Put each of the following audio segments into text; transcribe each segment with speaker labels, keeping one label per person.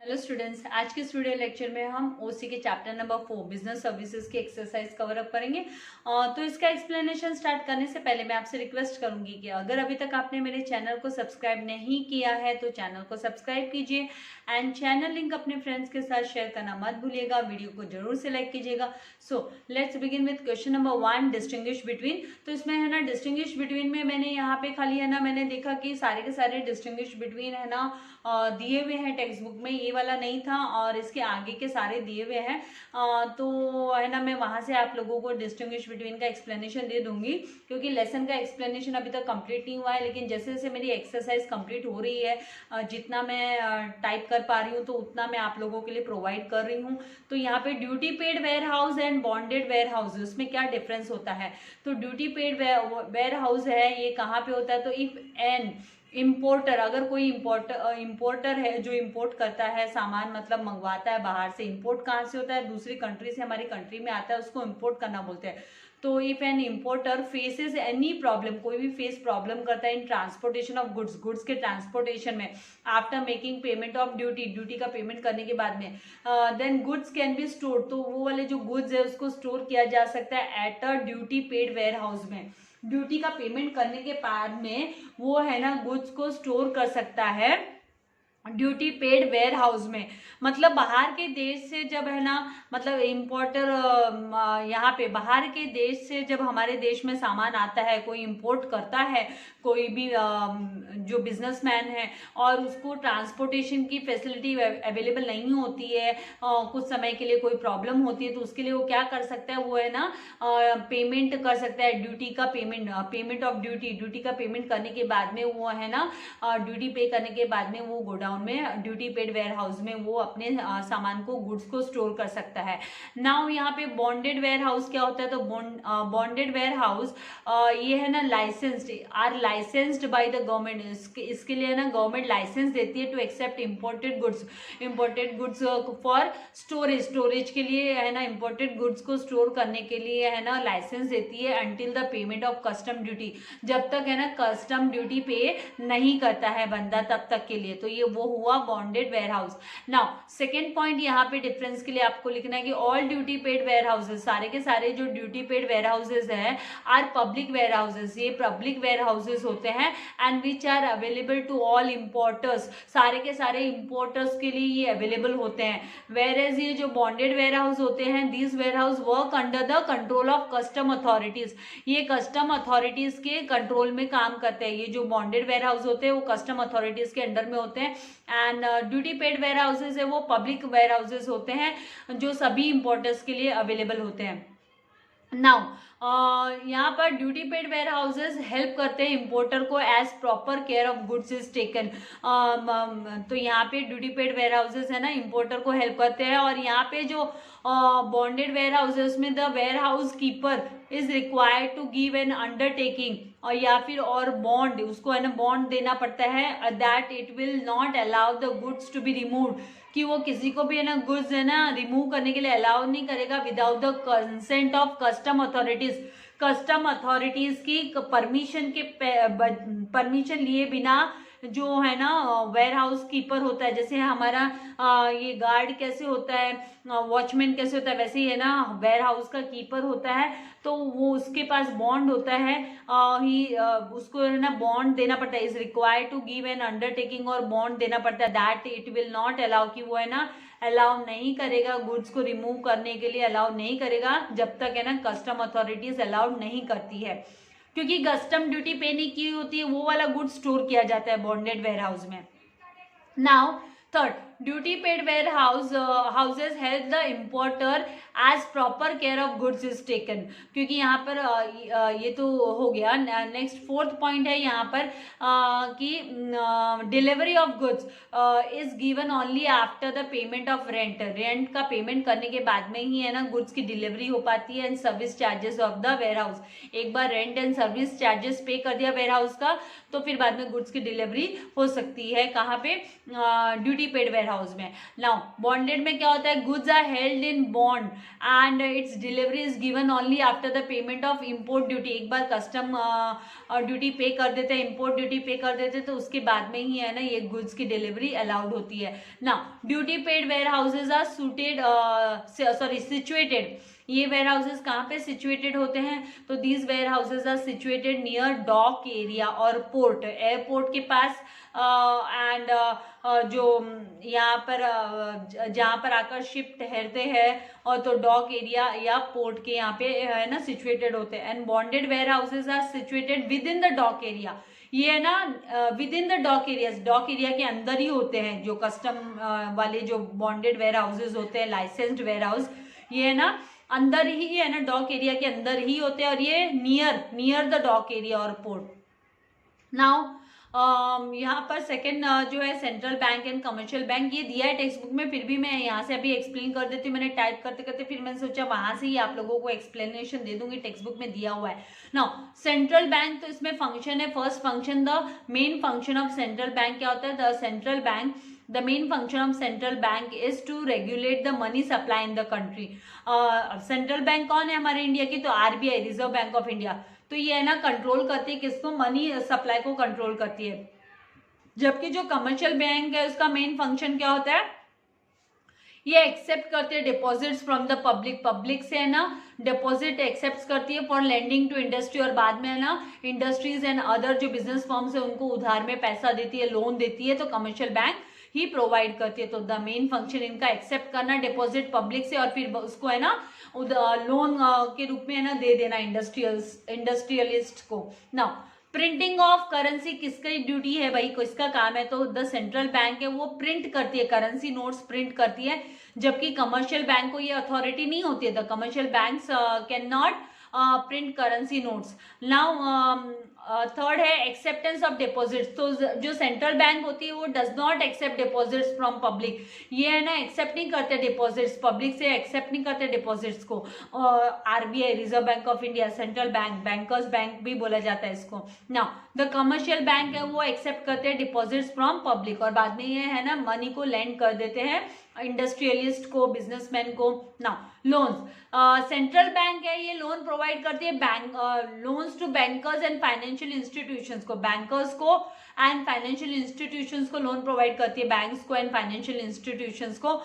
Speaker 1: Hello students, आज के studio lecture में हम ओसी के चैप्टर नंबर 4 बिजनेस सर्विसेज की एक्सरसाइज कवर अप करेंगे। तो इसका एक्सप्लेनेशन स्टार्ट करने से पहले मैं आपसे रिक्वेस्ट करूंगी कि अगर अभी तक आपने मेरे चैनल को सब्सक्राइब नहीं किया है तो चैनल को सब्सक्राइब कीजिए एंड चैनल लिंक अपने फ्रेंड्स के साथ शेयर करना मत भूलिएगा। वीडियो को जरूर से लाइक कीजिएगा। So let's begin with question number 1, distinguish between. तो इसमें है ना डिस्टिंग्विश बिटवीन में मैंने यहाँ पे खाली है ना मैंने देखा कि सारे के सारे डिस्टिंग्विश बिटवीन है ना दिए हुए हैं टेक्स्ट बुक में, ये वाला नहीं था और इसके आगे के सारे दिए हुए हैं। तो है ना मैं वहां से आप लोगों को डिस्टिंग्विश बिटवीन का एक्सप्लेनेशन दे दूंगी, क्योंकि लेसन का एक्सप्लेनेशन अभी तक कंप्लीट नहीं हुआ है। लेकिन जैसे जैसे मेरी एक्सरसाइज कंप्लीट हो रही है, जितना मैं टाइप कर पा रही हूँ तो उतना मैं आप लोगों के लिए प्रोवाइड कर रही हूँ। तो यहाँ पे duty paid warehouse and bonded warehouse, उसमें क्या डिफरेंस होता है। तो ड्यूटी पेड वेयर हाउस है, ये कहाँ पे होता है। तो इफ एन इम्पोर्टर, अगर कोई इम्पोर्टर है जो इम्पोर्ट करता है सामान, मतलब मंगवाता है बाहर से। इम्पोर्ट कहाँ से होता है, दूसरी कंट्री से हमारी कंट्री में आता है, उसको इम्पोर्ट करना बोलते हैं। तो if an importer faces any problem, कोई भी फेस प्रॉब्लम करता है in transportation of goods, goods के ट्रांसपोर्टेशन में, after making payment of duty, duty का पेमेंट करने के बाद में, then goods can be store, तो वो वाले जो गुड्स है उसको स्टोर किया जा सकता है at a duty paid warehouse में। ड्यूटी का पेमेंट करने के बाद में वो है ना गुड्स को स्टोर कर सकता है ड्यूटी पेड वेयर हाउस में। मतलब बाहर के देश से जब है ना, मतलब इम्पोर्टर यहाँ पे बाहर के देश से जब हमारे देश में सामान आता है, कोई इम्पोर्ट करता है, कोई भी जो बिजनेसमैन है, और उसको ट्रांसपोर्टेशन की फैसिलिटी अवेलेबल नहीं होती है, कुछ समय के लिए कोई प्रॉब्लम होती है, तो उसके लिए वो क्या कर सकता है, वो है ना पेमेंट कर सकता है ड्यूटी का पेमेंट ऑफ ड्यूटी, ड्यूटी का पेमेंट करने के बाद में वो है ना ड्यूटी पे करने के बाद में वो गोडाउन में ड्यूटी पेड वेयर हाउस में वो अपने सामान को, गुड्स को स्टोर कर सकता है। नाउ यहाँ पे बॉन्डेड वेयर हाउस क्या होता है। तो बॉन्डेड वेयर हाउस ये है ना licensed, are licensed by the government. इसके लिए ना गवर्नमेंट लाइसेंस देती है to accept imported goods for storage, storage के लिए है ना, इम्पोर्टेड गुड्स को स्टोर करने के लिए है ना लाइसेंस देती है until the payment of custom duty, जब तक है ना कस्टम ड्यूटी पे नहीं करता है बंदा तब तक के लिए। तो ये वो हुआ bonded warehouse. Now second point यहाँ पे डिफरेंस के लिए आपको लिखना है कि all duty paid warehouses, सारे के सारे जो ड्यूटी पेड वेयर हाउसेज है आर पब्लिक वेयर हाउसेज, ये पब्लिक वेयर हाउसेज होते हैं and which are available to all importers, सारे के सारे इम्पोर्टर्स के लिए ये अवेलेबल होते हैं। वेयर एज ये जो बॉन्डेड वेयर हाउस होते हैं, these ware house work under the control of custom authorities, ये कस्टम अथॉरिटीज के कंट्रोल में काम करते हैं। ये जो बॉन्डेड वेयर हाउस होते हैं वो कस्टम अथॉरिटीज के अंडर में होते हैं and duty paid warehouses है वो पब्लिक वेयर हाउसेज होते हैं जो सभी इम्पोर्टर्स के लिए अवेलेबल होते हैं। नाउ यहाँ पर duty paid warehouses help करते हैं इम्पोर्टर को as proper care of goods is taken. तो यहाँ पे ड्यूटी पेड वेयर हाउसेज है ना इम्पोर्टर को हेल्प करते हैं। और यहाँ पे जो बॉन्डेड वेयर हाउसेज में the warehouse keeper is required to give an undertaking, और या फिर और बॉन्ड, उसको है ना बॉन्ड देना पड़ता है that it will not allow the goods to be removed, कि वो किसी को भी है ना गुड्स है ना रिमूव करने के लिए अलाउ नहीं करेगा without the consent of custom authorities, custom authorities की परमिशन लिए बिना जो है ना वेयर हाउस कीपर होता है, जैसे हमारा ये गार्ड कैसे होता है, वॉचमैन कैसे होता है, वैसे ही है ना वेयर हाउस का कीपर होता है। तो वो उसके पास बॉन्ड होता है, उसको है ना बॉन्ड देना पड़ता है, is required to give an undertaking, और बॉन्ड देना पड़ता है that it will not allow, कि वो है ना अलाउ नहीं करेगा गुड्स को रिमूव करने के लिए, अलाउ नहीं करेगा जब तक है ना कस्टम अथॉरिटीज अलाउड नहीं करती है, क्योंकि कस्टम ड्यूटी पे नहीं की होती है, वो वाला गुड्स स्टोर किया जाता है बॉन्डेड वेयर हाउस में। Now third, duty paid warehouses help the importer as proper care of goods is taken, क्योंकि यहाँ पर ये तो हो गया। नेक्स्ट फोर्थ पॉइंट है यहाँ पर कि delivery of goods is given only after the payment of rent, rent का पेमेंट करने के बाद में ही है ना गुड्स की डिलीवरी हो पाती है and service charges of the warehouse. एक बार rent and service charges pay कर दिया वेयर हाउस का तो फिर बाद में गुड्स की डिलीवरी हो सकती है, कहाँ पे, ड्यूटी पेड वेयर हाउस में। नाउ बॉन्डेड में क्या होता है, goods are held in bond and its delivery is given only after the payment of import duty. एक बार कस्टम ड्यूटी पे कर देते हैं, इम्पोर्ट ड्यूटी पे कर देते हैं, तो उसके बाद में ही है ना ये गुड्स की डिलीवरी अलाउड होती है। Now duty paid warehouses are situated. ये वेयर हाउसेज कहाँ पे सिचुएटेड होते हैं, तो these warehouses are situated near dock area और पोर्ट, एयरपोर्ट के पास एंड जो यहाँ पर जहाँ पर आकर शिप ठहरते हैं और तो डॉक एरिया या पोर्ट के यहाँ पे है ना सिचुएटेड होते हैं। And bonded warehouses are situated within the dock area. ये है ना within the dock areas, dock area के अंदर ही होते हैं जो कस्टम वाले जो बॉन्डेड वेयर हाउसेज होते हैं, लाइसेंस्ड वेयर हाउस, ये है ना अंदर ही है ना डॉक एरिया के अंदर ही होते हैं और ये नियर द डॉक एरिया और पोर्ट। नाउ यहाँ पर सेकंड जो है central bank and commercial bank, ये दिया है टेक्स्ट बुक में, फिर भी मैं यहाँ से अभी एक्सप्लेन कर देती हूँ। मैंने टाइप करते करते फिर मैंने सोचा वहां से ही आप लोगों को एक्सप्लेनेशन दे दूंगी, टेक्स्ट बुक में दिया हुआ है। नाउ सेंट्रल बैंक, तो इसमें फंक्शन है, first function the main function of central bank क्या होता है, the central bank The main function of central bank is to regulate the money supply in the country. Central bank कौन है हमारे India की, तो RBI, reserve Bank of India. तो ये है ना कंट्रोल करती है किसको, मनी सप्लाई को कंट्रोल करती है। जबकि जो कमर्शियल बैंक है उसका मेन फंक्शन क्या होता है, ये एक्सेप्ट करती है deposits from the public, public से है ना डिपॉजिट एक्सेप्ट करती है फॉर लेंडिंग टू इंडस्ट्री, और बाद में है ना इंडस्ट्रीज एंड अदर जो बिजनेस फर्म्स है उनको उधार में पैसा देती है, लोन देती है, तो कमर्शियल बैंक ही प्रोवाइड करती है। तो द मेन फंक्शन इनका एक्सेप्ट करना डिपॉजिट पब्लिक से और फिर उसको है ना लोन के रूप में है ना दे देना इंडस्ट्रियलिस्ट को। नाउ प्रिंटिंग ऑफ करेंसी किसकी ड्यूटी है भाई, किसका काम है, तो द सेंट्रल बैंक है वो प्रिंट करती है, करेंसी नोट्स प्रिंट करती है, जबकि कमर्शियल बैंक को ये अथॉरिटी नहीं होती है। The commercial banks can not print currency notes. Now third है एक्सेप्टेंस ऑफ डिपॉजिट्स, तो जो सेंट्रल बैंक होती है वो does not accept deposits from public, ये है ना एक्सेप्ट नहीं करते डिपॉजिट्स, पब्लिक से एक्सेप्ट नहीं करते डिपॉजिट्स को। RBI, reserve Bank of India, central bank, bankers bank भी बोला जाता है इसको। नाउ द कमर्शियल बैंक है वो एक्सेप्ट करते हैं डिपॉजिट्स फ्रॉम पब्लिक और बाद में ये है ना मनी को लेंड कर देते हैं इंडस्ट्रियलिस्ट को, बिजनेसमैन को। नाउ लोन्स, सेंट्रल बैंक है ये लोन प्रोवाइड करती है bank loans to bankers and financial institutions को, बैंकर्स को एंड फाइनेंशियल इंस्टीट्यूशंस को लोन प्रोवाइड करती है, बैंक्स को एंड फाइनेंशियल इंस्टीट्यूशंस को।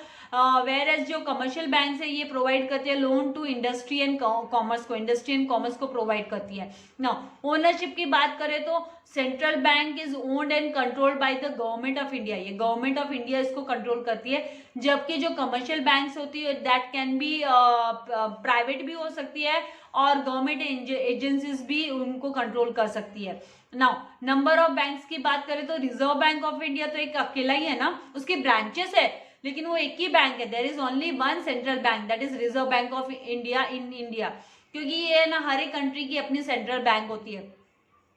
Speaker 1: वेयर एज जो कमर्शियल बैंक है ये प्रोवाइड करती है loan to industry and commerce को, इंडस्ट्री एंड कॉमर्स को प्रोवाइड करती है। नाउ ओनरशिप की बात करें तो central bank is owned and controlled by the government of India, ये गवर्नमेंट ऑफ इंडिया इसको कंट्रोल करती है, जबकि जो कमर्शियल बैंक्स होती है दैट कैन बी प्राइवेट भी हो सकती है और गवर्नमेंट एजेंसीज भी उनको कंट्रोल कर सकती है। नाउ नंबर ऑफ बैंक्स की बात करें तो रिजर्व बैंक ऑफ इंडिया तो एक अकेला ही है ना, उसकी ब्रांचेस है लेकिन वो एक ही बैंक है, there is only one central bank that is Reserve Bank of India in India, क्योंकि ये ना हर एक कंट्री की अपनी सेंट्रल बैंक होती है।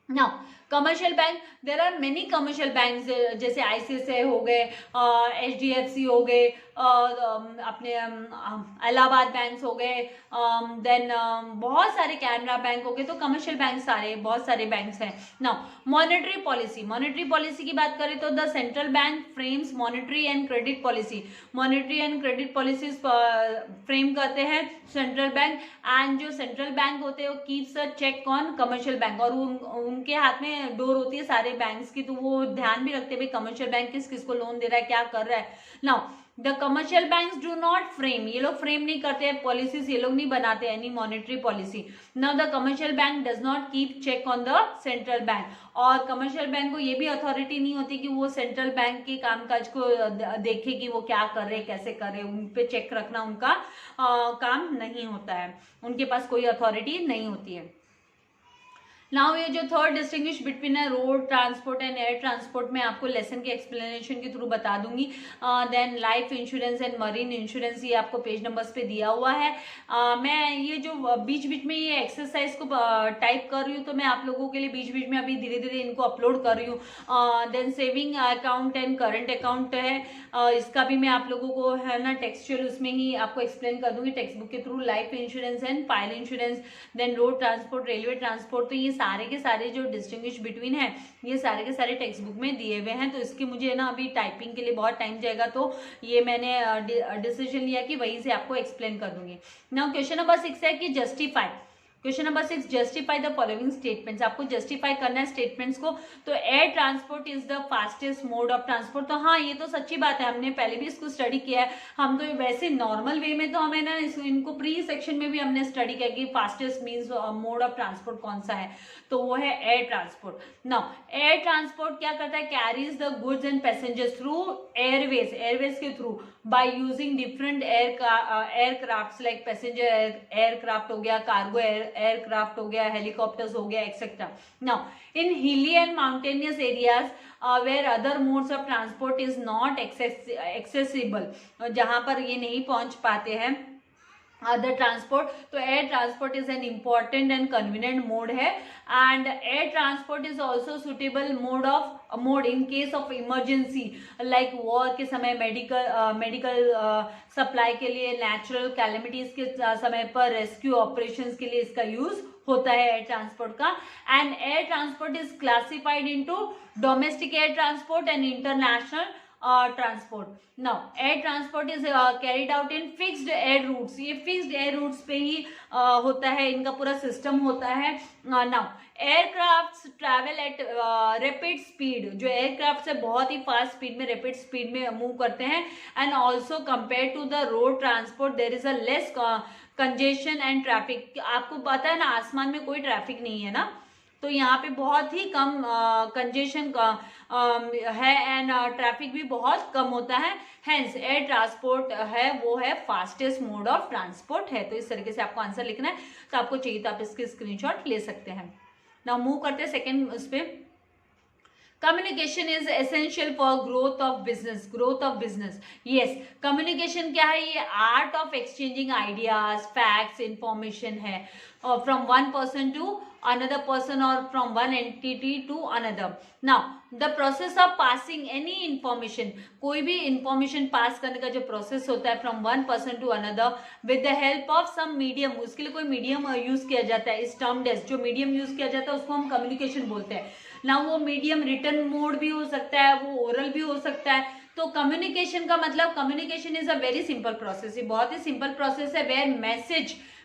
Speaker 1: Now commercial bank, there are many commercial bank जैसे आईसीआईसीआई हो गए, एचडीएफसी हो गए, अपने इलाहाबाद बैंक्स हो गए, देन बहुत सारे कैनरा बैंक हो गए, तो कमर्शियल बैंक सारे बहुत सारे बैंक्स हैं। Now monetary policy, monetary policy की बात करें तो the central bank frames monetary and credit policy, monetary and credit policies frame करते हैं सेंट्रल बैंक, एंड जो सेंट्रल बैंक होते हैं वो keeps a check on commercial bank, और उनके हाथ में डोर होती है सारे बैंक्स की, तो वो ध्यान भी रखते हैं भाई कमर्शियल बैंक किस किस को लोन दे रहा है, क्या कर रहा है। Now the commercial banks do not frame, ये लोग फ्रेम नहीं करते हैं पॉलिसीज, ये लोग नहीं बनाते any monetary policy. Now the commercial bank does not keep check on the central bank, और कमर्शियल बैंक को ये भी अथॉरिटी नहीं होती कि वो सेंट्रल बैंक के कामकाज को देखे कि वो क्या कर रहे कैसे कर रहे, उन पे चेक रखना उनका काम नहीं होता है, उनके पास कोई अथॉरिटी नहीं होती है। नाउ ये जो थर्ड डिस्टिंग्विश बिटवीन है road transport and air transport में आपको लेसन के एक्सप्लेनेशन के थ्रू बता दूंगी। Then life insurance and marine insurance ये आपको पेज नंबर्स पे दिया हुआ है। मैं ये जो बीच बीच में ये एक्सरसाइज को टाइप कर रही हूँ तो मैं आप लोगों के लिए बीच बीच में अभी धीरे धीरे इनको अपलोड कर रही हूँ। Then saving account and current account है, इसका भी मैं आप लोगों को है ना टेक्सचुअल उसमें ही आपको एक्सप्लेन कर दूंगी टेक्स्ट बुक के through. Life insurance and fire insurance, then road transport, railway transport, तो ये सारे के सारे जो डिस्टिंग्विश बिटवीन है ये सारे के सारे टेक्स्ट बुक में दिए हुए हैं। तो इसकी मुझे ना अभी टाइपिंग के लिए बहुत टाइम जाएगा, तो ये मैंने डिसीजन लिया कि वहीं से आपको एक्सप्लेन कर दूंगी। नाउ क्वेश्चन नंबर 6 है कि justify. Question number 6, justify the following statements. आपको जस्टिफाई करना है स्टेटमेंट्स को। तो air transport is the fastest mode of transport. तो हाँ, ये तो सच्ची बात है, हमने पहले भी इसको स्टडी किया है। हम तो वैसे नॉर्मल वे में तो हमें ना इनको प्री सेक्शन में भी हमने स्टडी किया कि fastest means mode of transport कौन सा है, तो वो है air transport. Now air transport क्या करता है, carries the goods and passengers through airways के through by using different aircraft like passenger aircraft हो गया, कार्गो एयरक्राफ्ट हो गया, हेलीकॉप्टर्स हो गया, etcetera. Now in hilly and mountainous areas where other modes of transport is not accessible, जहां पर ये नहीं पहुंच पाते हैं अदर ट्रांसपोर्ट, तो air transport is an important and convenient mode है। And air transport is also suitable mode in case of emergency like war के समय, मेडिकल सप्लाई के लिए, नेचुरल कैलेमिटीज के समय पर रेस्क्यू ऑपरेशंस के लिए इसका यूज होता है एयर ट्रांसपोर्ट का। And air transport is classified into domestic air transport and international transport. Now air transport is carried out in fixed air routes. ये फिक्स्ड एयर रूट्स पे ही होता है, इनका पूरा सिस्टम होता है। Now aircraft travel at rapid speed, जो एयरक्राफ्ट से बहुत ही फास्ट स्पीड में, रैपिड स्पीड में मूव करते हैं। And also compare to the road transport there is a less congestion and traffic. आपको पता है ना, आसमान में कोई ट्रैफिक नहीं है ना, तो यहाँ पे बहुत ही कम कंजेशन का है एंड ट्रैफिक भी बहुत कम होता है। हेंस एयर ट्रांसपोर्ट है वो है फास्टेस्ट मोड ऑफ ट्रांसपोर्ट है। तो इस तरीके से आपको आंसर लिखना है, तो आपको चाहिए तो आप इसके स्क्रीनशॉट ले सकते हैं। नाउ मूव करते हैं सेकेंड उस पे। Communication is essential for growth of business. Growth of business, yes, communication क्या है, ये art of exchanging ideas, facts, information है from one person to another person or from one entity to another. Now the process of passing any information, कोई भी information pass करने का जो process होता है from one person to another with the help of some medium, उसके लिए कोई medium use किया जाता है, is termed as, जो medium use किया जाता है उसको हम communication बोलते हैं ना। वो medium written mode भी हो सकता है, वो oral भी हो सकता है। तो कम्युनिकेशन का मतलब, communication is a very simple process, ये बहुत ही सिंपल प्रोसेस है, where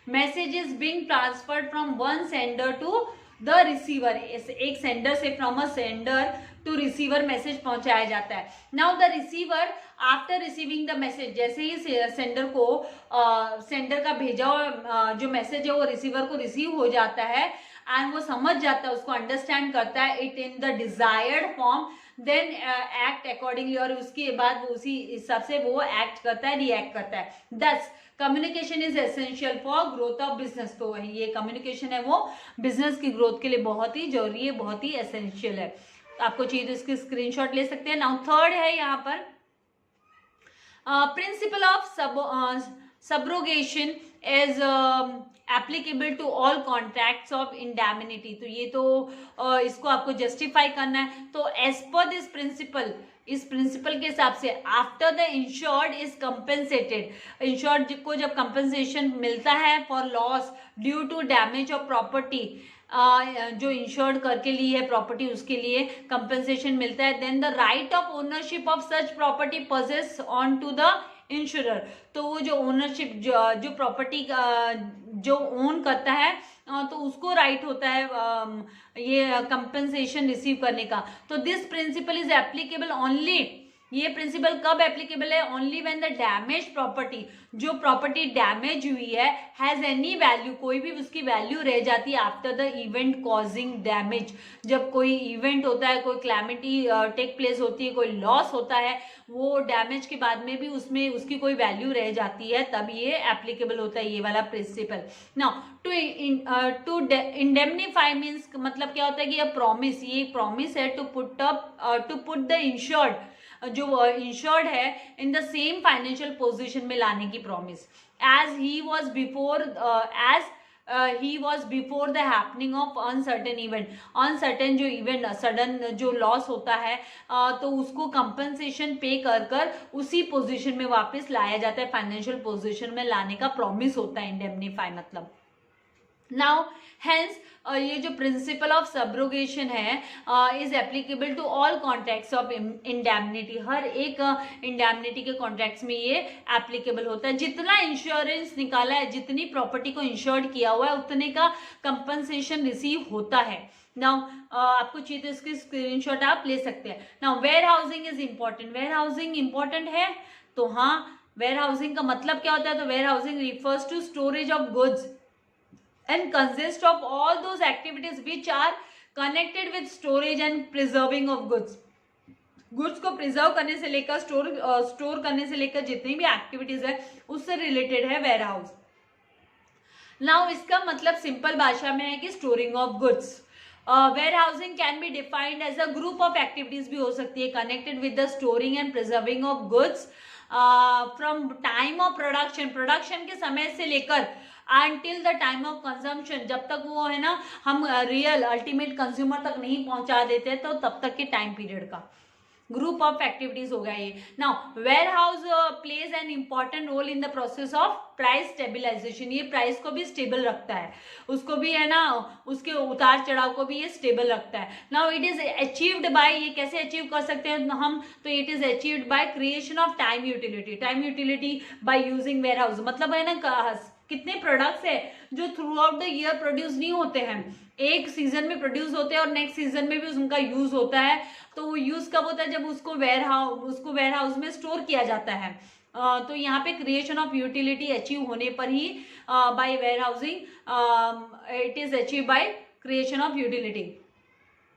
Speaker 1: message is being transferred from one sender to the receiver. एक सेंडर से, from a sender to receiver message पहुंचाया जाता है। Now the receiver after receiving the message, जैसे ही सेंडर को सेंडर का भेजा हुआ जो मैसेज है वो रिसीवर को रिसीव हो जाता है एंड वो समझ जाता है, उसको अंडरस्टैंड करता है it in the desired form, then act accordingly, और उसके बाद वो उसी हिसाब से वो एक्ट करता है, रिएक्ट करता है। दस communication is essential for growth of business. तो ये कम्युनिकेशन है वो बिजनेस की ग्रोथ के लिए बहुत ही जरूरी है, बहुत ही एसेंशियल है। आपको चाहिए तो इसकी स्क्रीनशॉट ले सकते हैं। नाउ थर्ड है यहाँ पर principle of subrogation is applicable to all contracts of indemnity. तो ये तो इसको आपको जस्टिफाई करना है। तो एज पर दिस प्रिंसिपल, इस प्रिंसिपल के हिसाब से after the insured is compensated, insured को जब कंपेंसेशन मिलता है for loss due to damage of property, जो इंश्योर्ड करके ली है प्रॉपर्टी उसके लिए कंपेंसेशन मिलता है, then the right of ownership of such property passes on to the insurer. तो वो जो ओनरशिप, जो प्रॉपर्टी जो ओन करता है तो उसको राइट होता है ये कंपेंसेशन रिसीव करने का। तो this principle is applicable only, ये प्रिंसिपल कब एप्लीकेबल है, only when the damage property, जो प्रॉपर्टी डैमेज हुई है, हैज एनी वैल्यू, कोई भी उसकी वैल्यू रह जाती है after the event causing damage. जब कोई इवेंट होता है, कोई क्लैमिटी टेक प्लेस होती है, कोई लॉस होता है, वो डैमेज के बाद में भी उसमें उसकी कोई वैल्यू रह जाती है, तब ये एप्लीकेबल होता है ये वाला principle. Now to indemnify means मतलब क्या होता है कि ये प्रॉमिस है टू पुट द इंश्योर्ड, जो इंश्योर्ड है in the same financial position में लाने की promise, as he was before the happening of uncertain event. Uncertain जो इवेंट, सडन जो लॉस होता है तो उसको कंपनसेशन पे कर उसी पोजीशन में वापस लाया जाता है, फाइनेंशियल पोजीशन में लाने का प्रॉमिस होता है इंडेमनीफाई मतलब। नाउ हेंस ये जो प्रिंसिपल ऑफ सब्रोगेशन है is applicable to all contracts of indemnity, हर एक इंडेमनिटी के कॉन्ट्रैक्ट्स में ये एप्लीकेबल होता है। जितना इंश्योरेंस निकाला है, जितनी प्रॉपर्टी को इंश्योर्ड किया हुआ है, उतने का कंपनसेशन रिसीव होता है। नाउ आपको चाहिए तो इसकी स्क्रीनशॉट आप ले सकते हैं। Now warehousing is important, warehousing important है तो हाँ, वेयर हाउसिंग का मतलब क्या होता है, तो warehousing refers to storage of goods and consist of all those activities which are connected with storage and preserving of goods। Goods को प्रिजर्व करने से लेकर स्टोर करने से लेकर जितनी भी एक्टिविटीज है उससे रिलेटेड है वेयर हाउस। नाउ इसका मतलब सिंपल भाषा में है कि storing of goods. Warehousing can be defined as a group of activities भी हो सकती है connected with the storing and preserving of goods from time of production, production के समय से लेकर until the time of consumption, जब तक वो है ना हम रियल अल्टीमेट कंज्यूमर तक नहीं पहुंचा देते तो तब तक के टाइम पीरियड का ग्रुप ऑफ एक्टिविटीज हो गया ये। Now warehouse plays an important role in the process of price stabilisation, ये प्राइस को भी स्टेबल रखता है, उसको भी है ना, उसके उतार चढ़ाव को भी ये स्टेबल रखता है। Now it is achieved by, ये कैसे अचीव कर सकते हैं हम, तो it is achieved by creation of time utility, time utility by using ware house. मतलब है ना कितने प्रोडक्ट्स है जो through out the year produce नहीं होते हैं, एक सीजन में प्रोड्यूस होते हैं और नेक्स्ट सीजन में भी उनका यूज होता है, तो वो यूज कब होता है, जब उसको वेयर हाउस में स्टोर किया जाता है। तो यहाँ पे क्रिएशन ऑफ यूटिलिटी अचीव होने पर ही by warehousing it is achieve by creation of utility.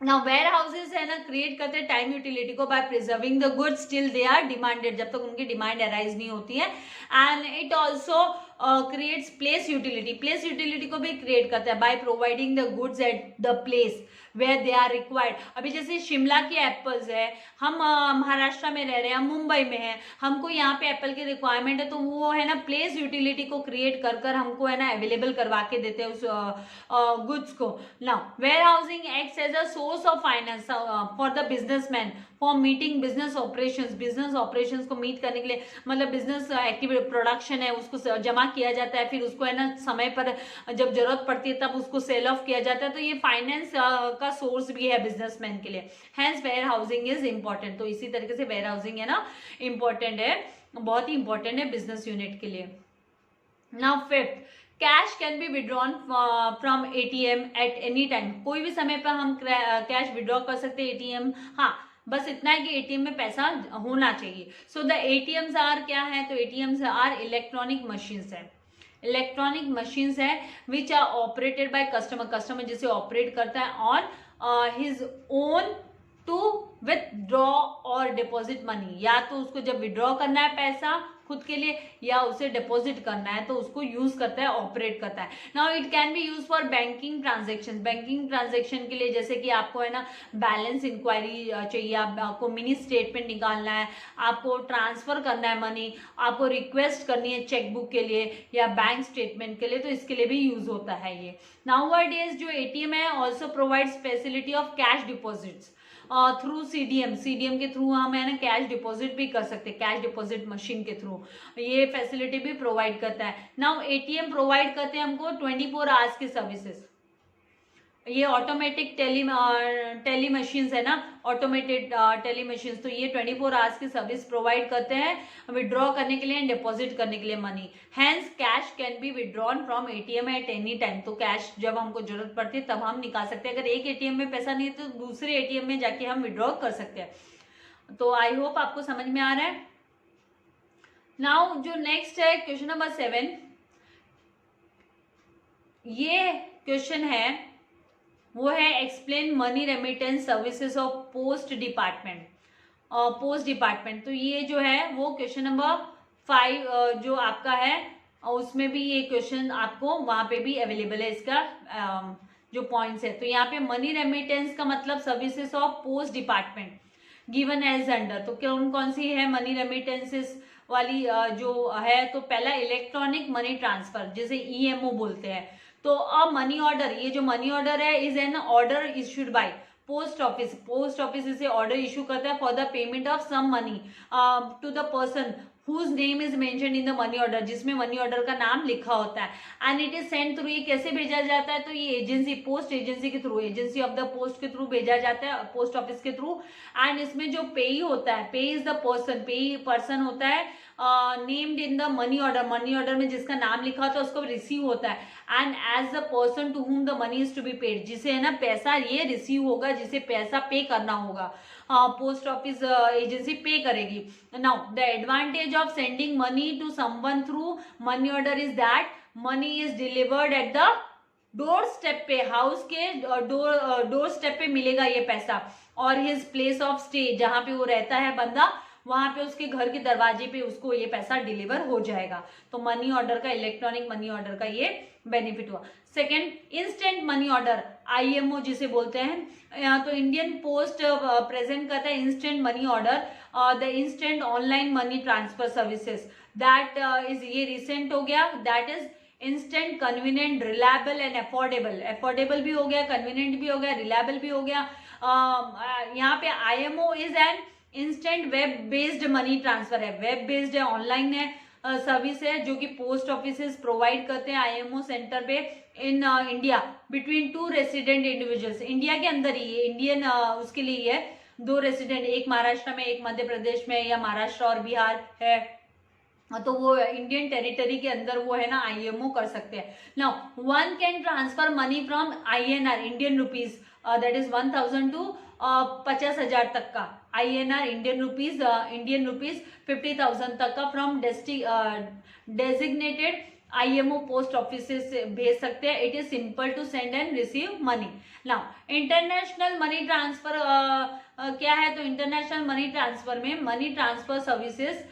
Speaker 1: Now warehouses है ना क्रिएट करते हैं टाइम यूटिलिटी को by preserving the goods till they are demanded, जब तक उनकी डिमांड अराइज नहीं होती है। And it also creates place utility, place utility को भी क्रिएट करता है by providing the goods at the place where they are required. अभी जैसे शिमला के एप्पल्स है, हम महाराष्ट्र में रह रहे हैं, हम मुंबई में हैं, हमको यहाँ पे एप्पल की रिक्वायरमेंट है, तो वो है ना प्लेस यूटिलिटी को क्रिएट कर कर हमको है ना अवेलेबल करवा के देते हैं उस गुड्स को। Now warehousing acts as a source of finance for the businessman for meeting business operations, business operations को मीट करने के लिए, मतलब बिजनेस एक्टिविटी प्रोडक्शन है उसको जमा किया जाता है, फिर उसको है ना समय पर जब जरूरत पड़ती है तब उसको सेल ऑफ किया जाता है, तो ये फाइनेंस का सोर्स भी है बिजनेसमैन के लिए। Hence warehousing is important, तो इसी तरीके से वेयर हाउसिंग है ना इंपॉर्टेंट है, बहुत ही इंपॉर्टेंट है बिजनेस यूनिट के लिए। Now fifth, cash can be withdrawn from ATM at any time, कोई भी समय पर हम कैश विड्रॉ कर सकते हैं एटीएम, हाँ बस इतना है कि एटीएम में पैसा होना चाहिए। सो द एटीएम्स आर क्या है, तो एटीएम्स आर इलेक्ट्रॉनिक मशीन्स है, इलेक्ट्रॉनिक मशीन्स है which are operated by customer, customer जिसे ऑपरेट करता है on his own to withdraw और डिपॉजिट मनी, या तो उसको जब विड्रॉ करना है पैसा खुद के लिए या उसे डिपॉजिट करना है तो उसको यूज करता है, ऑपरेट करता है। Now it can be use for banking transaction, banking transaction के लिए जैसे कि आपको है ना बैलेंस इंक्वायरी चाहिए, आपको मिनी स्टेटमेंट निकालना है, आपको ट्रांसफर करना है मनी, आपको रिक्वेस्ट करनी है चेकबुक के लिए या बैंक स्टेटमेंट के लिए, तो इसके लिए भी यूज होता है ये। नाउअडेज जो एटीएम है also provides facility of cash deposits through CDM, CDM के थ्रू हम है ना कैश डिपॉजिट भी कर सकते हैं, कैश डिपॉजिट मशीन के थ्रू ये फैसिलिटी भी प्रोवाइड करता है। नाउ एटीएम प्रोवाइड करते हैं हमको 24 आवर्स की सर्विसेज, ये ऑटोमेटिक टेली मशीन्स है ना, ऑटोमेटेड टेली मशीन्स, तो ये 24 आवर्स की सर्विस प्रोवाइड करते हैं विड्रॉ करने के लिए एंड डिपॉजिट करने के लिए money. Hence cash can be withdrawn from ATM at any time, तो कैश जब हमको जरूरत पड़ती है तब हम निकाल सकते हैं, अगर एक एटीएम में पैसा नहीं है तो दूसरे एटीएम में जाके हम विड्रॉ कर सकते हैं। तो आई होप आपको समझ में आ रहा है। नाउ जो नेक्स्ट है क्वेश्चन नंबर 7, ये क्वेश्चन है वो है explain money remittance services of post department, post department, तो ये जो है वो क्वेश्चन नंबर 5 जो आपका है उसमें भी ये क्वेश्चन आपको वहां पे भी अवेलेबल है, इसका जो पॉइंट्स है। तो यहाँ पे मनी रेमिटेंस का मतलब services of post department given as under, तो कौन कौन सी है मनी रेमिटेंसेस वाली जो है, तो पहला इलेक्ट्रॉनिक मनी ट्रांसफर जिसे ईएमओ बोलते हैं, तो अ मनी ऑर्डर, ये जो मनी ऑर्डर है is an order issued by post office, post office इसे ऑर्डर इशू करता है for the payment of some money to the person whose name is mentioned in the money order, जिसमें money order का नाम लिखा होता है, and it is send through, ये कैसे भेजा जाता है, तो ये एजेंसी, पोस्ट एजेंसी के through, agency of the post के थ्रू भेजा जाता है, पोस्ट ऑफिस के थ्रू। एंड इसमें जो पेई होता है, पे इज द पर्सन, पेई पर्सन होता है named in the money order, money order में जिसका नाम लिखा होता है उसको रिसीव होता है, and as the person to whom the money is to be paid, जिसे है ना पैसा ये रिसीव होगा, जिसे पैसा पे करना होगा, पोस्ट ऑफिस एजेंसी पे करेगी। Now the advantage of sending money to someone through money order is that money is delivered at the doorstep पे, हाउस के डोर स्टेप पे मिलेगा ये पैसा, और हिज प्लेस ऑफ स्टे, जहां पे वो रहता है बंदा, वहां पे उसके घर के दरवाजे पे उसको ये पैसा डिलीवर हो जाएगा। तो मनी ऑर्डर का, इलेक्ट्रॉनिक मनी ऑर्डर का ये बेनिफिट हुआ। Second, instant money order, IMO जिसे बोलते हैं, तो इंडियन पोस्ट प्रेजेंट करता है instant money order, the instant online money transfer services, that is, ये रिसेंट हो गया, that is instant, convenient, reliable and affordable, affordable भी हो गया, कन्वीनियंट भी हो गया, रिलायबल भी हो गया। यहाँ पे IMO is an instant web based money transfer है, वेब बेस्ड है, ऑनलाइन है, सर्विस है जो कि पोस्ट ऑफिसेस प्रोवाइड करते हैं आईएमओ सेंटर पे in India between two resident individuals, India के अंदर ही, इंडियन उसके लिए है, दो रेसिडेंट, एक महाराष्ट्र में, एक मध्य प्रदेश में, या महाराष्ट्र और बिहार है, तो वो इंडियन टेरिटरी के अंदर वो है ना आईएमओ कर सकते हैं। Now one can transfer money from INR, Indian rupees, that is 1000 to 50,000 तक का, आईएनआर इंडियन रुपीज 50,000 तक का, from designated IMO post office से भेज सकते हैं। It is simple to send and receive money. Now international money transfer क्या है, तो इंटरनेशनल मनी ट्रांसफर में मनी ट्रांसफर सर्विसेज,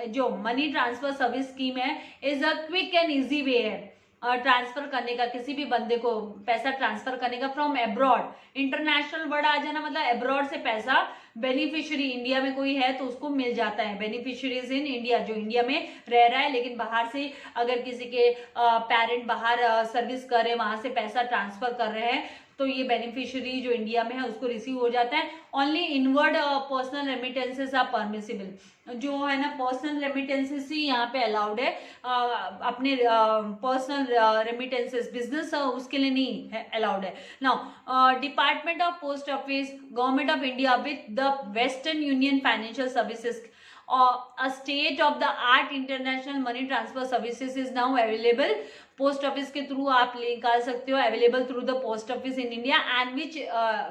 Speaker 1: जो मनी ट्रांसफर सर्विस स्कीम है, is a quick and easy way है ट्रांसफर करने का, किसी भी बंदे को पैसा ट्रांसफर करने का फ्रॉम अब्रॉड, इंटरनेशनल वर्ड आ जाना मतलब अब्रॉड से पैसा, बेनिफिशियरी इंडिया में कोई है तो उसको मिल जाता है, बेनिफिशियरीज इन इंडिया, जो इंडिया में रह रहा है लेकिन बाहर से अगर किसी के पेरेंट बाहर सर्विस कर रहे हैं, वहां से पैसा ट्रांसफर कर रहे हैं, तो ये बेनिफिशियरी जो इंडिया में है उसको रिसीव हो जाता है। Only inward personal remittances are permissible, जो है ना पर्सनल रेमिटेंसेस ही यहाँ पे अलाउड है, अपने पर्सनल रेमिटेंसेस बिजनेस उसके लिए नहीं है अलाउड है। Now department of post office, government of India with the western union financial services, a state of the art international money transfer services is now available, post office के through आप निकाल सकते हो, available through the post office in India, and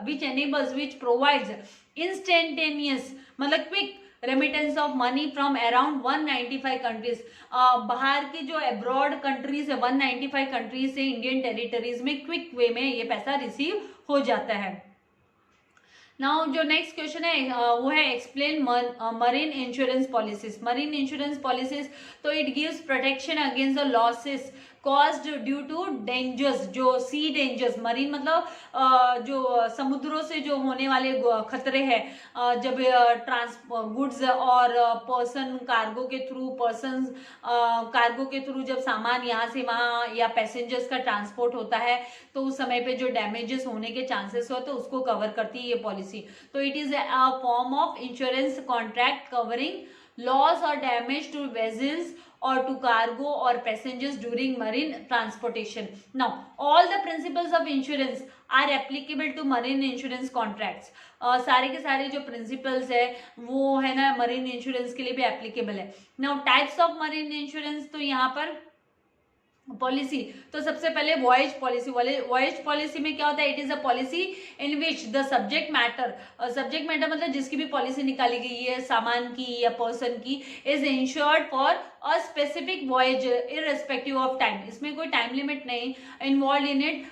Speaker 1: which enables, which provides instantaneous, मतलब quick remittance of money from around 195 countries, बाहर की जो abroad countries है 195 कंट्रीज से इंडियन टेरिटरीज में क्विक वे में ये पैसा रिसीव हो जाता है। नाउ जो नेक्स्ट क्वेश्चन है वो है explain marine insurance policies, marine insurance policies, तो it gives protection against the losses caused due to dangers, जो सी डेंजर्स, मरीन मतलब जो समुद्रों से जो होने वाले खतरे हैं, जब गुड्स और पर्सन कार्गो के थ्रू, पर्सन कार्गो के थ्रू जब सामान यहाँ से वहाँ या पैसेंजर्स का ट्रांसपोर्ट होता है, तो उस समय पे जो डैमेजेस होने के चांसेस होते हैं उसको कवर करती है ये पॉलिसी। तो it is a form of insurance contract covering loss और damage to vessels or to cargo or passengers during marine transportation. Now, all the principles of insurance are applicable to marine insurance contracts. सारे के सारे जो principles है वो है ना marine insurance के लिए भी applicable है। Now, types of marine insurance, तो यहाँ पर पॉलिसी, तो सबसे पहले वॉयज पॉलिसी, वॉयज पॉलिसी में क्या होता है, it is a policy in which the subject matter मतलब जिसकी भी पॉलिसी निकाली गई है सामान की या पर्सन की, is insured for a specific voyage irrespective of time, इसमें कोई टाइम लिमिट नहीं involve in it,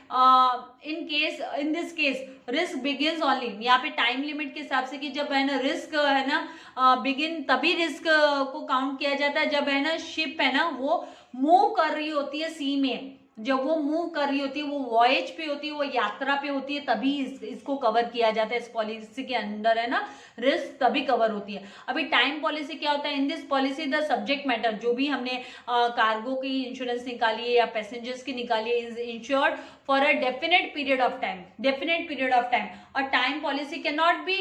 Speaker 1: in this case risk begins only, यहाँ पे टाइम लिमिट के हिसाब से कि जब है ना रिस्क है ना बिगिन, तभी रिस्क को काउंट किया जाता है जब है ना शिप है ना वो मूव कर रही होती है सी में, जब वो मूव कर रही होती है, वो वॉयज पे होती है, वो यात्रा पे होती है, तभी इसको कवर किया जाता है। इस पॉलिसी के अंदर है ना रिस्क तभी कवर होती है। अभी टाइम पॉलिसी क्या होता है? In this policy the subject matter, जो भी हमने कार्गो की इंश्योरेंस निकाली है या पैसेंजर्स की निकाली है, is insured for a definite period of time, definite period of time. और time policy can not be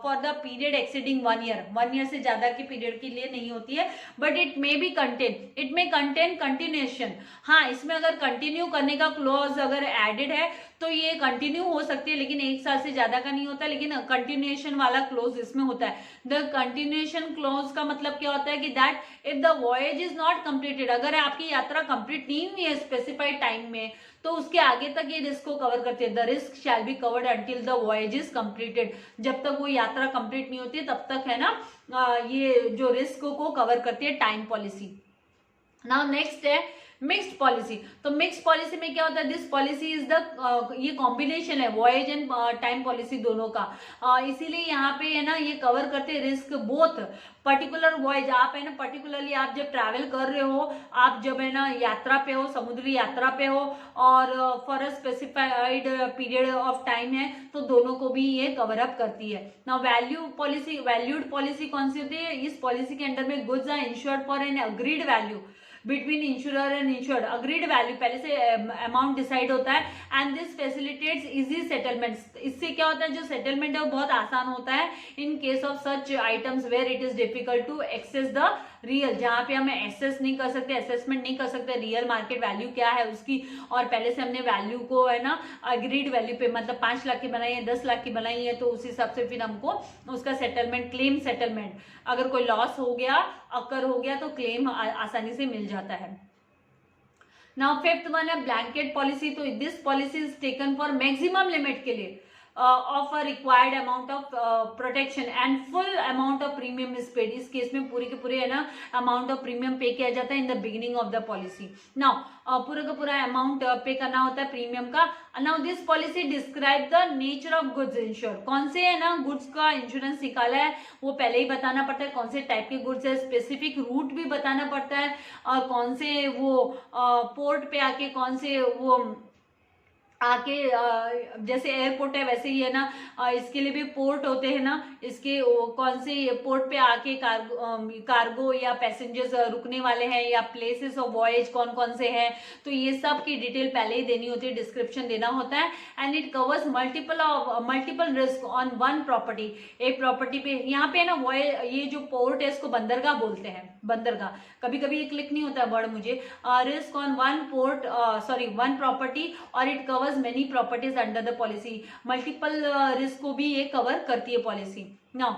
Speaker 1: for the period exceeding 1 year, 1 year से ज्यादा के पीरियड के लिए नहीं होती है। But it may be contain, it may contain continuation. हाँ, इसमें अगर कंटिन्यू करने का क्लॉज अगर एडेड है तो ये कंटिन्यू हो सकती है, लेकिन 1 साल से ज्यादा का नहीं होता, लेकिन कंटिन्यूएशन वाला क्लॉज इसमें होता है। द कंटिन्यूएशन क्लॉज का मतलब क्या होता है कि that if the voyage is not completed, अगर आपकी यात्रा कंप्लीट नहीं हुई है स्पेसिफाइड टाइम में, तो उसके आगे तक ये रिस्क को कवर करती है। The risk shall be covered until the voyage is completed, जब तक वो यात्रा कंप्लीट नहीं होती तब तक है ना ये जो रिस्क को कवर करती है टाइम पॉलिसी। नाउ नेक्स्ट है मिक्स्ड पॉलिसी। तो मिक्स्ड पॉलिसी में क्या होता है? दिस पॉलिसी इज द ये कॉम्बिनेशन है वॉयज एंड टाइम पॉलिसी दोनों का, इसीलिए यहाँ पे है ना ये कवर करते हैं रिस्क बोथ पर्टिकुलर वॉयज। आप है ना पर्टिकुलरली आप जब ट्रैवल कर रहे हो, आप जब है ना यात्रा पे हो, समुद्री यात्रा पे हो और for a specified period of time है, तो दोनों को भी ये कवर अप करती है। Now value policy, valued policy कौन सी होती है? इस पॉलिसी के अंडर में goods are insured for an agreed value between insurer and insured. Agreed value पहले से अमाउंट डिसाइड होता है and this facilitates easy settlements. इससे क्या होता है? जो सेटलमेंट है वो बहुत आसान होता है in case of such items where it is difficult to access the real, जहां पे हमें एसेस नहीं कर सकते, असेसमेंट नहीं कर सकते रियल मार्केट वैल्यू क्या है उसकी, और पहले से हमने वैल्यू को है ना अग्रीड वैल्यू पे मतलब 5 लाख की बनाई है, 10 लाख की बनाई है, तो उस हिसाब से फिर हमको उसका सेटलमेंट, क्लेम सेटलमेंट, अगर कोई लॉस हो गया, अकर हो गया, तो क्लेम आसानी से मिल जाता है। नाउ फिफ्थ वन है ब्लैंकेट पॉलिसी। तो this policy is taken for maximum limit के लिए of a required amount of protection and full amount of premium is paid. इस केस में पूरे के पूरे है ना अमाउंट ऑफ प्रीमियम पे किया जाता है in the beginning of the policy. Now पूरा का पूरा अमाउंट पे करना होता है प्रीमियम का। Now this policy describe the nature of goods ensure. कौन से है ना गुड्स का इंश्योरेंस निकाला है वो पहले ही बताना पड़ता है, कौन से टाइप के गुड्स है, स्पेसिफिक रूट भी बताना पड़ता है, और कौन से वो पोर्ट पे आके कौन से वो आके जैसे एयरपोर्ट है वैसे ही है ना इसके लिए भी पोर्ट होते हैं ना, इसके कौन से पोर्ट पे आके कार्गो या पैसेंजर्स रुकने वाले हैं या प्लेसेस ऑफ वॉयज कौन कौन से हैं, तो ये सब की डिटेल पहले ही देनी होती है, डिस्क्रिप्शन देना होता है। And it covers multiple risk on one property. एक प्रॉपर्टी पे यहाँ पे है ना ये जो पोर्ट है इसको बंदरगाह बोलते हैं, बंदरगाह। कभी कभी ये क्लिक नहीं होता है वर्ड मुझे। रिस्क ऑन वन प्रॉपर्टी और it covers many properties under the policy। Multiple risk को भी ये कवर करती है policy. Now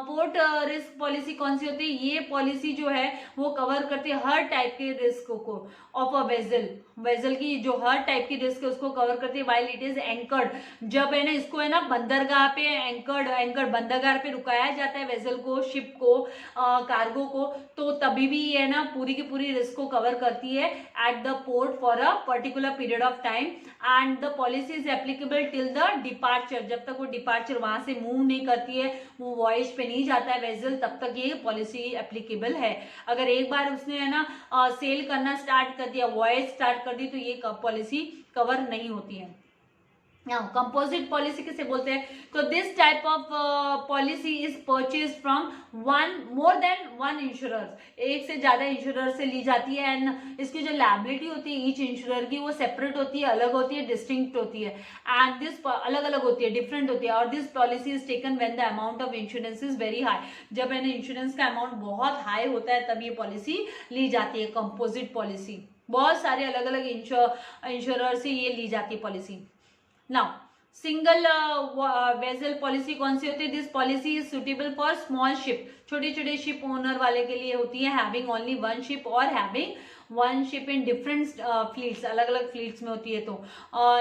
Speaker 1: port risk policy कौन सी होती है? ये पॉलिसी जो है वो कवर करती है हर टाइप के रिस्क को ऑफ अ वेजल की जो हर टाइप की रिस्क है उसको कवर करती है वाइल इट इज एंकर्ड। जब है ना इसको है ना बंदरगाह पे एंकर्ड बंदरगाह पे रुकाया जाता है वेजल को, शिप को, कार्गो को, तो तभी भी ये है ना पूरी की पूरी रिस्क को कवर करती है at the port for a particular period of time. And the policy is applicable till the departure. जब तक वो डिपार्चर वहां से मूव नहीं करती है, वो वॉयज पे नहीं जाता है वेजल, तब तक ये पॉलिसी एप्लीकेबल है। अगर एक बार उसने है ना सेल करना स्टार्ट कर दिया, वॉयज स्टार्ट कर दी, तो ये पॉलिसी कवर नहीं होती है। नाउ कंपोजिट पॉलिसी किसे बोलते हैं? तो this type of policy is purchase from more than one insurer. एक से ज्यादा इंश्योरर से ली जाती है एंड इसकी जो लायबिलिटी होती है ईच इंश्योरर की वो सेपरेट होती है, अलग होती है, डिस्टिंक्ट होती है, एंड दिस अलग अलग होती है, डिफरेंट होती है। और this policy is taken when the amount of insurance is very high. जब है ना इंश्योरेंस का अमाउंट बहुत हाई होता है तब ये पॉलिसी ली जाती है, कंपोजिट पॉलिसी। बहुत सारे अलग अलग इंश्योरर से ये ली जाती है policy. Now single vessel policy कौन सी होती है? This policy is suitable for small ship. छोटे छोटे शिप ओनर वाले के लिए होती है, हैविंग ओनली वन शिप और having one ship in different fleets, अलग अलग फ्लीट्स में होती है। तो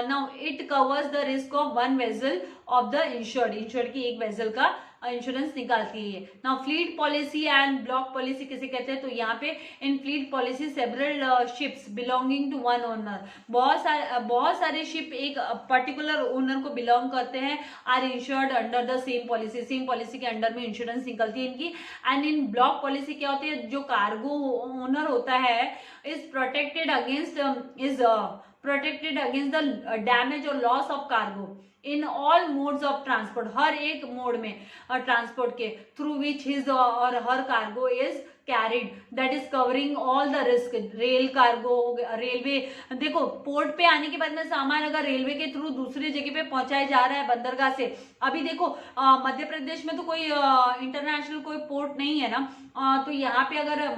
Speaker 1: now it covers the risk of one vessel of the insured की एक वेसल का इंश्योरेंस निकालती है। Now fleet policy and block policy किसे कहते हैं, तो यहाँ पे in fleet policy several ships belonging to one owner, बहुत सारे शिप एक पर्टिकुलर ओनर को बिलोंग करते हैं, are insured under the same policy के अंडर में इंश्योरेंस निकलती है इनकी। एंड इन ब्लॉक पॉलिसी क्या होती है, जो कार्गो ओनर होता है is protected against the damage और loss of cargo in all modes of transport, हर एक मोड में ट्रांसपोर्ट के थ्रू विच हिज और her cargo is carried, that is covering all the risk. Rail cargo, railway, देखो port पे आने के बाद में सामान अगर रेलवे के थ्रू दूसरी जगह पे पहुंचाया जा रहा है बंदरगाह से, अभी देखो मध्य प्रदेश में तो कोई इंटरनेशनल कोई पोर्ट नहीं है ना, तो यहाँ पे अगर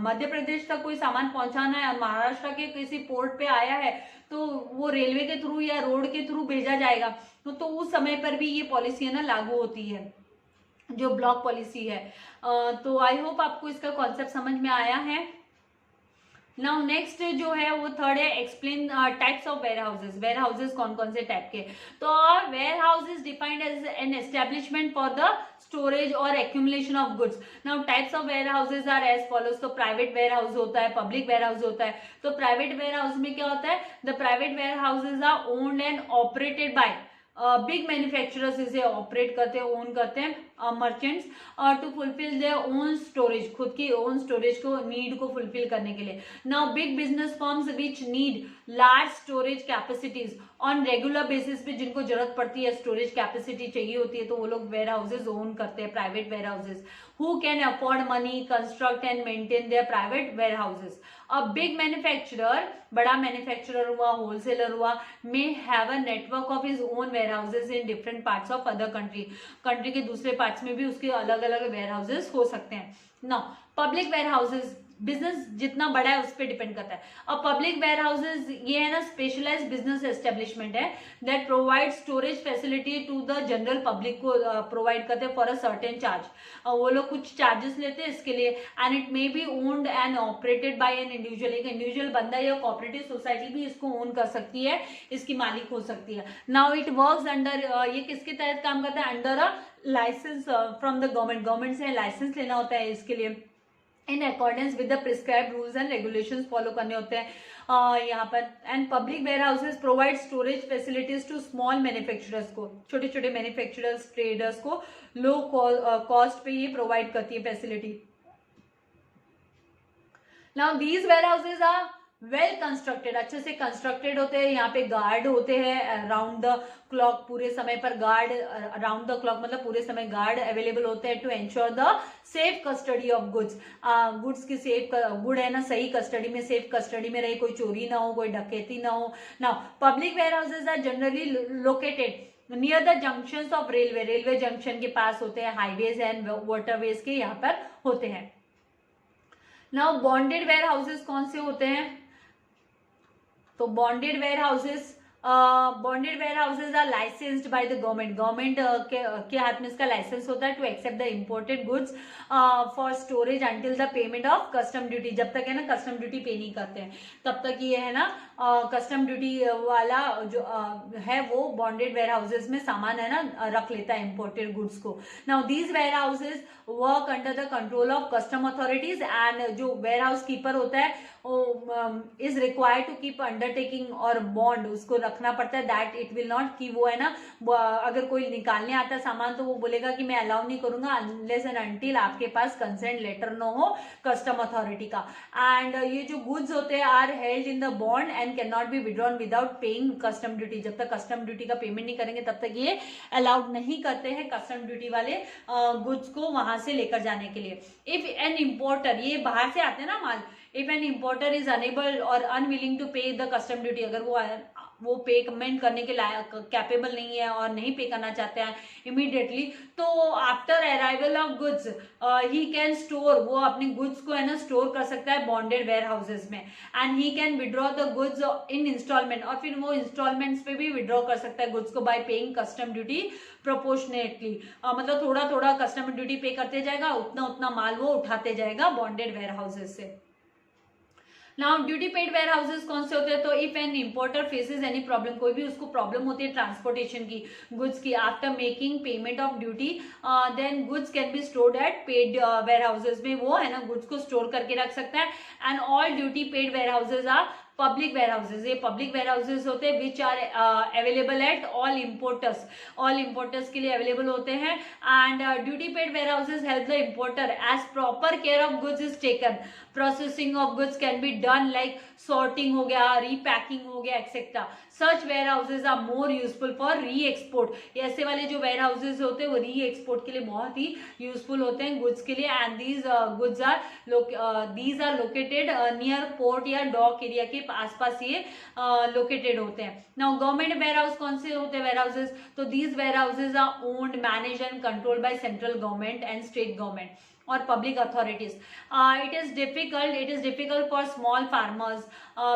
Speaker 1: मध्य प्रदेश तक कोई सामान पहुंचाना है, महाराष्ट्र के किसी पोर्ट पे आया है, तो वो रेलवे के थ्रू या रोड के थ्रू भेजा जाएगा, तो उस समय पर भी ये पॉलिसी है ना लागू होती है, जो ब्लॉक पॉलिसी है। तो आई होप आपको इसका कॉन्सेप्ट समझ में आया है। नाउ नेक्स्ट जो है वो थर्ड है, explain types of warehouses. Warehouses कौन कौन से टाइप के, तो warehouse is defined as an establishment for the storage और accumulation of goods. Now types of warehouses are as follows, तो प्राइवेट वेयर हाउस होता है, public ware house होता है। तो प्राइवेट वेयर हाउस में क्या होता है, the private warehouses are owned and operated by big manufacturers, इसे ऑपरेट करते हैं, ओन करते हैं merchants, to fulfil their own storage, खुद की ओन स्टोरेज को नीड को फुलफिल करने के लिए। Now big business firms which need large storage capacities on regular basis पे, जिनको जरूरत पड़ती है स्टोरेज कैपेसिटी चाहिए होती है, तो वो लोग वेयर हाउसेज ओन करते हैं, private warehouses. Who can afford money construct and maintain their private warehouses. A big manufacturer, बड़ा मैन्युफैक्चरर हुआ, होलसेलर हुआ, may have a network of his own warehouses in different parts of other country के दूसरे parts में भी उसके अलग अलग वेयर हाउसेज हो सकते हैं। Now public warehouses, business जितना बड़ा है उस पर डिपेंड करता है। अब पब्लिक वेयर हाउसेज ये है ना स्पेशलाइज्ड बिजनेस एस्टेब्लिशमेंट है that provide storage facility to the general public को प्रोवाइड करते हैं फॉर अ सर्टेन चार्ज। वो लोग कुछ चार्जेस लेते हैं इसके लिए, and it may B owned and operated bye an individual, एक इंडिविजुअल बंदा या कोऑपरेटिव सोसाइटी भी इसको ओन कर सकती है, इसकी मालिक हो सकती है। नाउ इट वर्क्स अंडर, ये किसके तहत काम करता है, under a licence from the government, government से लाइसेंस लेना होता है इसके लिए, in accordance with the prescribed rules and regulations follow करने होते हैं यहाँ पर। And public warehouses provide storage facilities to small manufacturers को, छोटे छोटे मैन्युफैक्चरर्स ट्रेडर्स को लो कॉस्ट पे ये प्रोवाइड करती है facility. Now these warehouses are well constructed, अच्छे से कंस्ट्रक्टेड होते हैं, यहाँ पे गार्ड होते हैं अराउंड द क्लॉक, पूरे समय पर गार्ड, अराउंड द क्लॉक मतलब पूरे समय गार्ड अवेलेबल होते हैं to ensure the safe custody of goods. Goods की सेफ, गुड है ना सही कस्टडी में, सेफ कस्टडी में रहे, कोई चोरी ना हो, कोई डकैती ना हो। Now public warehouses are generally located near the junctions of railway, railway junction के पास होते हैं, हाईवेज एंड वाटरवेज के यहाँ पर होते हैं। नाउ बॉन्डेड वेयर हाउसेज कौन से होते हैं, तो bonded warehouses are licensed by the government, government के हाथ में इसका लाइसेंस होता है to accept the imported goods for storage until the payment of custom duty, जब तक है ना कस्टम ड्यूटी पे नहीं करते हैं तब तक ये है ना कस्टम ड्यूटी वाला जो है वो बॉन्डेड वेयर हाउसेज में सामान है ना रख लेता है इम्पोर्टेड गुड्स को। Now these warehouses work under the control of custom authorities, and जो वेयर हाउस कीपर होता है is required to keep undertaking और बॉन्ड, उसको रखना पड़ता है दैट इट विल नॉट, कि वो है ना अगर कोई निकालने आता है सामान तो वो बोलेगा कि मैं अलाउ नहीं करूंगा अनलेस एंड अनटिल आपके पास कंसेंट लेटर न हो कस्टम अथॉरिटी का। एंड ये जो गुड्स होते हैं are held in the bond and can not be withdrawn without paying custom duty, जब तक कस्टम ड्यूटी का पेमेंट नहीं करेंगे तब तक ये अलाउड नहीं करते हैं कस्टम ड्यूटी वाले गुड्स को वहां से लेकर जाने के लिए। इफ एन इम्पोर्टर, ये बाहर से आते हैं ना माल, if an importer is unable और unwilling to pay the custom duty, अगर वो पेमेंट करने के लायक कैपेबल नहीं है और नहीं पे करना चाहते हैं इमीडिएटली, तो after arrival of goods he can store, वो अपने गुड्स को है ना स्टोर कर सकता है बॉन्डेड वेयर हाउसेज में, and he can withdraw the goods in instalment, और फिर वो इंस्टॉलमेंट्स पे भी विड्रॉ कर सकता है गुड्स को bye paying custom duty proportionately, मतलब थोड़ा थोड़ा कस्टम ड्यूटी पे करते जाएगा, उतना उतना माल वो उठाते जाएगा बॉन्डेड वेयर हाउसेज से। Now duty paid warehouses कौन से होते हैं, तो if an importer faces any problem, कोई भी उसको प्रॉब्लम होती है ट्रांसपोर्टेशन की, गुड्स की, after making payment of duty, then goods can be stored at paid warehouses में, वो है ना गुड्स को स्टोर करके रख सकता है। And all duty paid warehouses are public warehouses, ये पब्लिक वेयर हाउसेज होते हैं which are available at all importers के लिए अवेलेबल होते हैं। And duty paid warehouses help the importer as proper care of goods is taken, processing of goods can be done like sorting हो गया, repacking हो गया etcetera. Such warehouses are more useful for re export, ऐसे वाले जो where houses होते हैं वो री एक्सपोर्ट के लिए बहुत ही यूजफुल होते हैं गुड्स के लिए। And these goods are located near port या डॉक एरिया के आसपास ये लोकेटेड होते हैं। नाउ गवर्नमेंट वेयर हाउस कौन से होते हैं वेयर हाउसेज, तो these warehouses are owned, manage and control by central government and state government और public authorities. It is difficult for small farmers,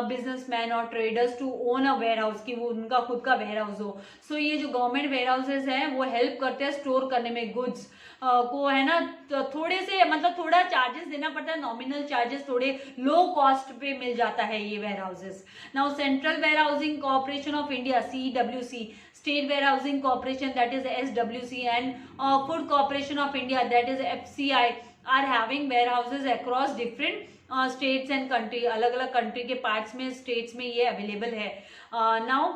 Speaker 1: businessmen or traders to own a warehouse, कि वो उनका खुद का ware house हो। सो ये जो government where houses हैं वो हेल्प करते हैं स्टोर करने में गुड्स को, है ना, तो थोड़े से मतलब थोड़ा चार्जेस देना पड़ता है, नॉमिनल चार्जेस, थोड़े लो कॉस्ट पे मिल जाता है ये warehouses. Now central warehousing corporation of India CWC, State Warehousing Corporation that is SWC, and Food Corporation of India that is FCI are having warehouses across different states and country, अलग अलग country के parts में, states में ये available है। Now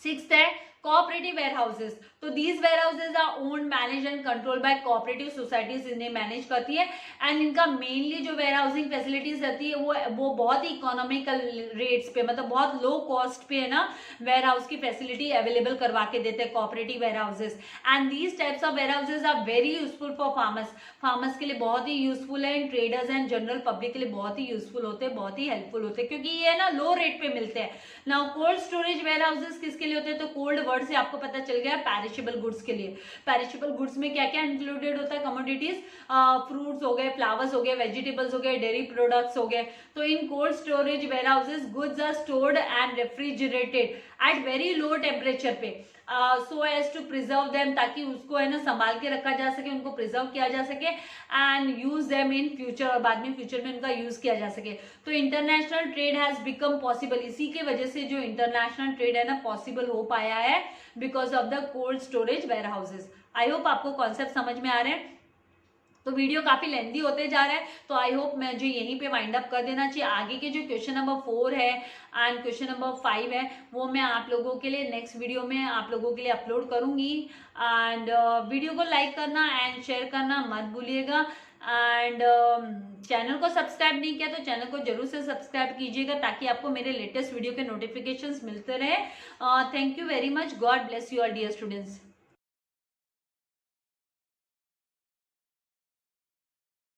Speaker 1: 6th है cooperative warehouses, तो these warehouses are owned, manage and control by cooperative societies, इन्हें मैनेज करती है। एंड इनका मेनली जो वेयर हाउसिंग फैसिलिटीज रहती है वो बहुत ही इकोनॉमिकल रेट्स पे, मतलब बहुत लो कॉस्ट पे, है ना, वेयर हाउस की फैसिलिटी अवेलेबल करवा के देते हैं cooperative warehouses. And these types of warehouses are very useful for farmers के लिए बहुत ही यूजफुल है, and traders and general public के लिए बहुत ही यूजफुल होते हैं, बहुत ही हेल्पफुल होते हैं, क्योंकि ये ना लो रेट पे मिलते हैं। Now cold storage warehouses किसके लिए होते हैं, तो कोल्ड वर्ड से आपको पता चल गया पेरिशेबल गुड्स के लिए। पेरिशेबल गुड्स में क्या क्या इंक्लूडेड होता है, कमोडिटीज, फ्रूट्स हो गए, फ्लावर्स हो गए, वेजिटेबल्स हो गए, डेयरी प्रोडक्ट्स हो गए। तो in cold storage warehouses goods are stored and refrigerated at very low temperature पे, so as to preserve them, ताकि उसको है ना संभाल के रखा जा सके, उनको प्रिजर्व किया जा सके, and use them in future, और बाद में फ्यूचर में उनका यूज किया जा सके। तो international trade has become possible, इसी के वजह से जो इंटरनेशनल ट्रेड है ना पॉसिबल हो पाया है because of the cold storage warehouses. I hope आपको कॉन्सेप्ट समझ में आ रहे हैं। तो वीडियो काफी लेंथी होते जा रहा है, तो आई होप मैं जो यहीं पे वाइंड अप कर देना चाहिए। आगे के जो क्वेश्चन नंबर 4 है एंड क्वेश्चन नंबर 5 है वो मैं आप लोगों के लिए नेक्स्ट वीडियो में आप लोगों के लिए अपलोड करूंगी। एंड वीडियो को लाइक करना एंड शेयर करना मत भूलिएगा। एंड चैनल को सब्सक्राइब नहीं किया तो चैनल को जरूर से सब्सक्राइब कीजिएगा, ताकि आपको मेरे लेटेस्ट वीडियो के नोटिफिकेशंस मिलते रहे। Thank you very much. God bless you all dear students.